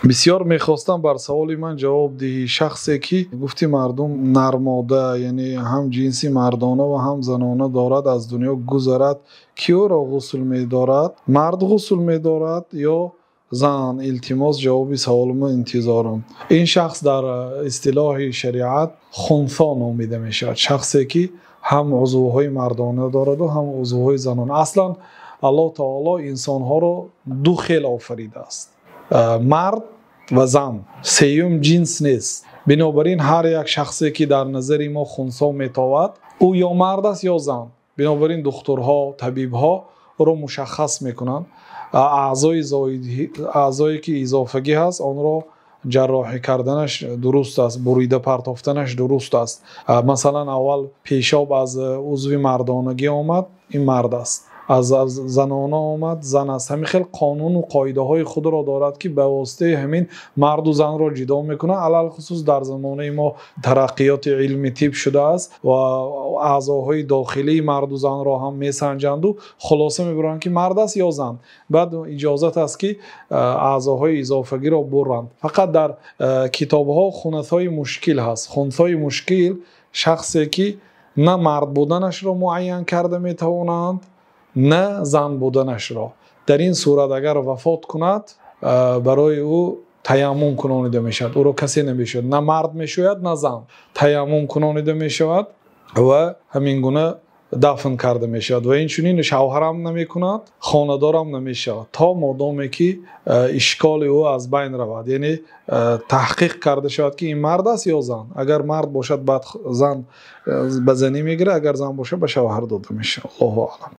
بسیار میخواستم بر سوال من جواب دهی. شخصی که گفتی مردم نرماده، یعنی هم جنسی مردانه و هم زنانه دارد، از دنیا گذرد، کیو را غسل می‌دارد؟ مرد غسل می‌دارد یا زن؟ التماس جواب سوال من انتظارم. این شخص در اصطلاح شریعت خنثا نامیده میشود، شخصی که هم عضوهای مردانه دارد و هم عضوهای زنانه. اصلا الله تعالی انسانها را دو خیل آفریده است، مرد و زن، سیوم جنس نیست. بنابراین هر یک شخصی که در نظر ما خنثا میتواند، او یا مرد است یا زن. بنابراین دکترها، طبیبها را مشخص میکنند. اعضایی که اضافگی هست آن را جراحی کردنش درست است، بریده پرتافتنش درست است. مثلا اول پیشاب از عضو مردانگی آمد، این مرد است. از زنانه آمد، زن است. همین خیلی قانون و قاعده های خود را دارد که به واسطه همین مرد و زن را جدا میکنه. علل خصوص در زمانه ما ترقیات علمی طب شده است و اعضاهای داخلی مرد و زن را هم میسنجند و خلاصه میبرند که مرد است یا زن. بعد اجازت است که اعضاهای اضافگی را برند. فقط در کتاب ها خنثای مشکل هست. خنثای مشکل شخصی که نه مرد بودنش را معین کرده میتوانند نه زن بودنش را. در این صورت اگر وفات کند برای او تیمم کنانیده می شود، او را کسی نمی شود، نه مرد می شود نه زن. تیمم کنانیده می شود و همین گونه دفن کرده می شود و این چنین شوهر هم نمی کند، خانه‌دار هم نمی شود تا مادامی که اشکال او از بین رود، یعنی تحقیق کرده شود که این مرد است یا زن. اگر مرد باشد بعد زن به زنی میگیره، اگر زن باشد به شوهر داده میشه. الله اعلم.